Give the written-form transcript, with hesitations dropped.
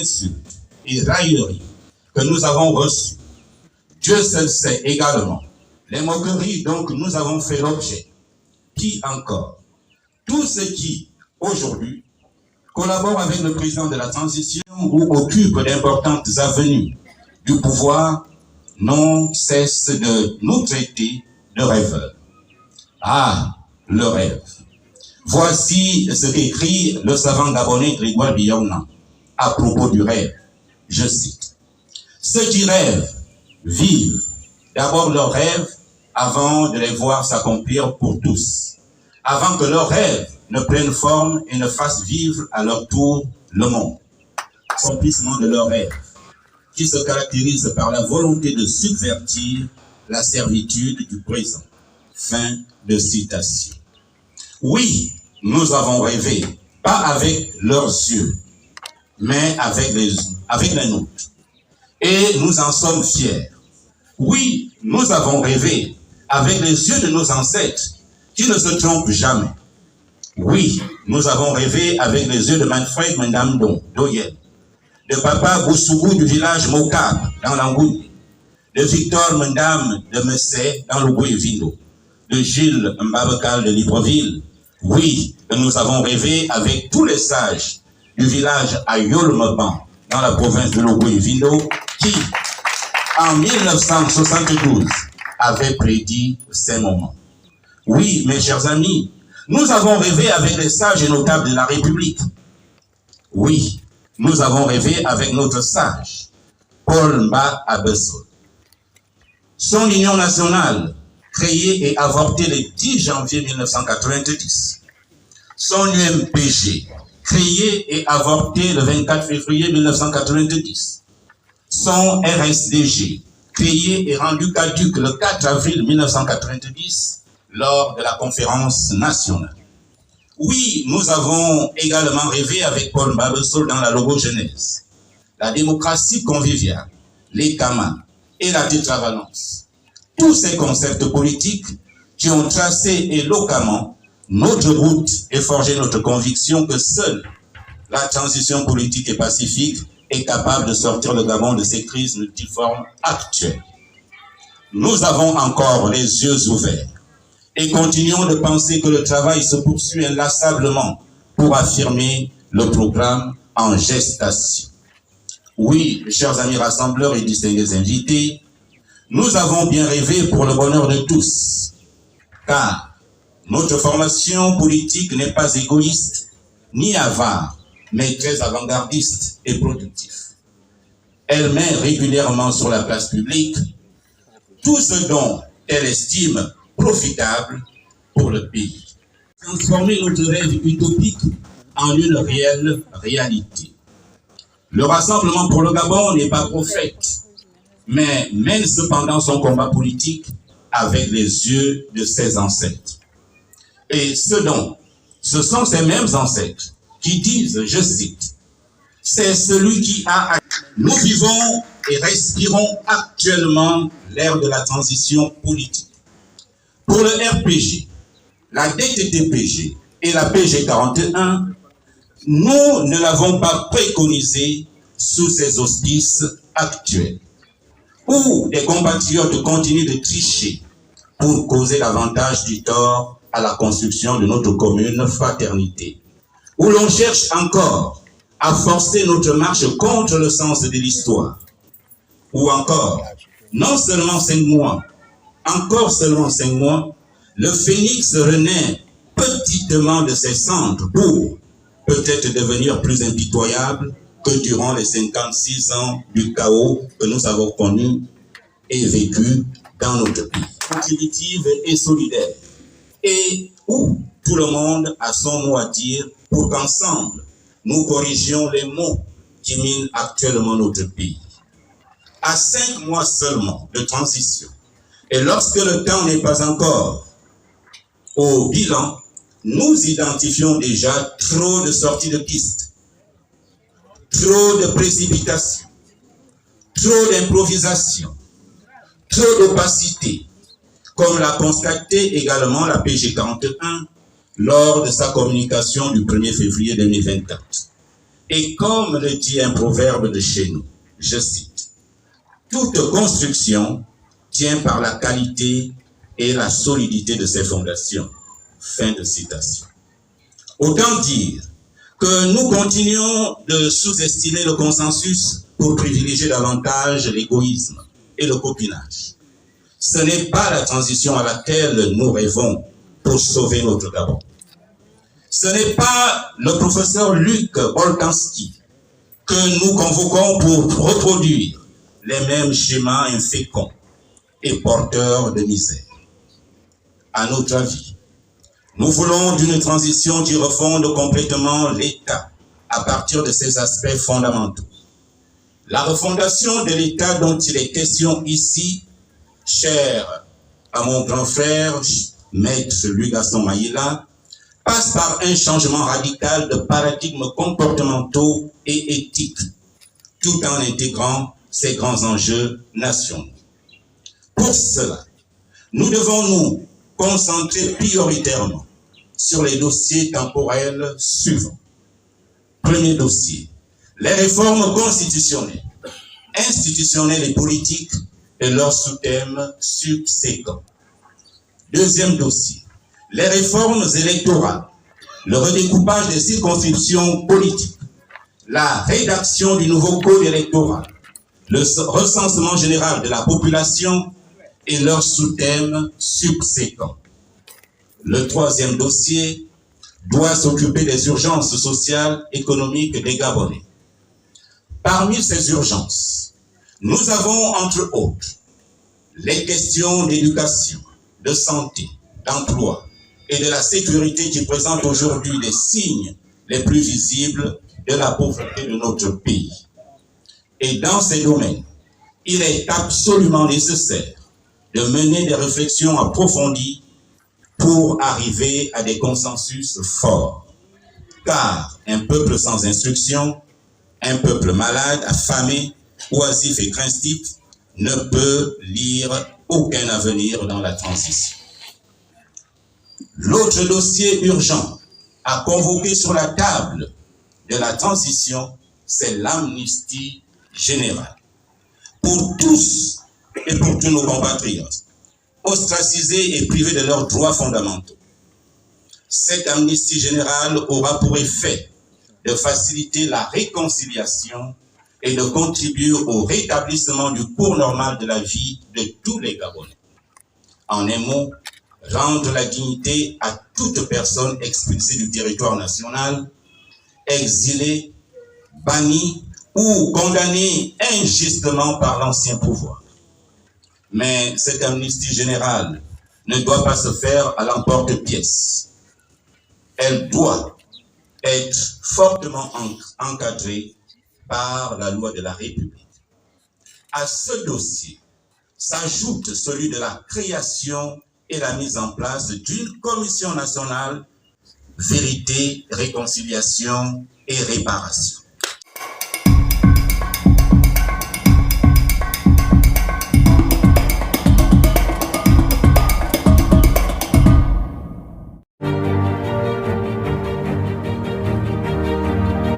insultes et railleries que nous avons reçues, Dieu seul sait également les moqueries dont nous avons fait l'objet. Qui encore? Tous ceux qui, aujourd'hui, collaborent avec le président de la transition ou occupent d'importantes avenues du pouvoir, n'ont cesse de nous traiter de rêveurs. Ah, le rêve. Voici ce qu'écrit le savant gabonais Grégoire Biaouna à propos du rêve. Je cite. Ceux qui rêvent vivent d'abord leurs rêves avant de les voir s'accomplir pour tous, avant que leurs rêves ne prennent forme et ne fassent vivre à leur tour le monde. Accomplissement de leurs rêves, qui se caractérise par la volonté de subvertir la servitude du présent. Fin de citation. Oui, nous avons rêvé, pas avec leurs yeux, mais avec les nôtres. Et nous en sommes fiers. Oui, nous avons rêvé avec les yeux de nos ancêtres, qui ne se trompent jamais. Oui, nous avons rêvé avec les yeux de Manfred Mendamdo, d'Oyel, de Papa Boussougou du village Mokab, dans l'Angouni, de Victor Mendam de Messé, dans le Gouévindo, de Gilles Mbabekal de Libreville. Oui, nous avons rêvé avec tous les sages du village Ayolmeban, dans la province de l'Ogooué-Vindo, qui, en 1972, avaient prédit ces moments. Oui, mes chers amis, nous avons rêvé avec les sages et notables de la République. Oui, nous avons rêvé avec notre sage, Paul Mba Abesso. Son union nationale, créée et avortée le 10 janvier 1990. Son UMPG, créé et avorté le 24 février 1990. Son RSDG, créé et rendu caduc le 4 avril 1990 lors de la conférence nationale. Oui, nous avons également rêvé avec Paul Babesol dans la logogenèse, la démocratie conviviale, les Kamas et la tétravalence. Tous ces concepts politiques qui ont tracé éloquemment notre route et forgé notre conviction que seule la transition politique et pacifique est capable de sortir le Gabon de ces crises multiformes actuelles. Nous avons encore les yeux ouverts et continuons de penser que le travail se poursuit inlassablement pour affirmer le programme en gestation. Oui, chers amis rassembleurs et distingués invités, nous avons bien rêvé pour le bonheur de tous, car notre formation politique n'est pas égoïste, ni avare, mais très avant-gardiste et productif. Elle met régulièrement sur la place publique tout ce dont elle estime profitable pour le pays. Transformer notre rêve utopique en une réelle réalité. Le Rassemblement pour le Gabon n'est pas prophète, mais mène cependant son combat politique avec les yeux de ses ancêtres. Et ce sont ces mêmes ancêtres qui disent, je cite, « C'est celui qui a... » Nous vivons et respirons actuellement l'ère de la transition politique. Pour le RPG, la DTT-PG et la PG41, nous ne l'avons pas préconisé sous ces auspices actuels, où des compatriotes continuent de tricher pour causer davantage du tort à la construction de notre commune fraternité, où l'on cherche encore à forcer notre marche contre le sens de l'histoire, ou encore, non seulement 5 mois, encore seulement 5 mois, le phénix renaît petitement de ses cendres pour peut-être devenir plus impitoyable que durant les 56 ans du chaos que nous avons connu et vécu dans notre pays. Contributive et solidaire, et où tout le monde a son mot à dire pour qu'ensemble, nous corrigions les maux qui minent actuellement notre pays. À 5 mois seulement de transition, et lorsque le temps n'est pas encore au bilan, nous identifions déjà trop de sorties de piste, trop de précipitation, trop d'improvisation, trop d'opacité, comme l'a constaté également la PG41 lors de sa communication du 1er février 2024. Et comme le dit un proverbe de chez nous, je cite, « Toute construction tient par la qualité et la solidité de ses fondations. » Fin de citation. Autant dire que nous continuons de sous-estimer le consensus pour privilégier davantage l'égoïsme et le copinage. Ce n'est pas la transition à laquelle nous rêvons pour sauver notre Gabon. Ce n'est pas le professeur Luc Boltanski que nous convoquons pour reproduire les mêmes schémas inféconds et porteurs de misère. À notre avis, nous voulons d'une transition qui refonde complètement l'État à partir de ses aspects fondamentaux. La refondation de l'État dont il est question ici, cher à mon grand frère, maître Louis Gaston Maïla, passe par un changement radical de paradigmes comportementaux et éthiques, tout en intégrant ces grands enjeux nationaux. Pour cela, nous devons nous concentrer prioritairement sur les dossiers temporels suivants. Premier dossier, les réformes constitutionnelles, institutionnelles et politiques et leurs sous-thèmes subséquents. Deuxième dossier, les réformes électorales, le redécoupage des circonscriptions politiques, la rédaction du nouveau code électoral, le recensement général de la population et leurs sous-thèmes subséquents. Le troisième dossier doit s'occuper des urgences sociales, économiques des Gabonais. Parmi ces urgences, nous avons entre autres les questions d'éducation, de santé, d'emploi et de la sécurité qui présentent aujourd'hui les signes les plus visibles de la pauvreté de notre pays. Et dans ces domaines, il est absolument nécessaire de mener des réflexions approfondies pour arriver à des consensus forts. Car un peuple sans instruction, un peuple malade, affamé, oisif et craintif ne peut lire aucun avenir dans la transition. L'autre dossier urgent à convoquer sur la table de la transition, c'est l'amnistie générale. Pour tous et pour tous nos compatriotes, ostracisés et privés de leurs droits fondamentaux. Cette amnistie générale aura pour effet de faciliter la réconciliation et de contribuer au rétablissement du cours normal de la vie de tous les Gabonais. En un mot, rendre la dignité à toute personne expulsée du territoire national, exilée, bannie ou condamnée injustement par l'ancien pouvoir. Mais cette amnistie générale ne doit pas se faire à l'emporte-pièce. Elle doit être fortement encadrée par la loi de la République. À ce dossier s'ajoute celui de la création et la mise en place d'une commission nationale vérité, réconciliation et réparation.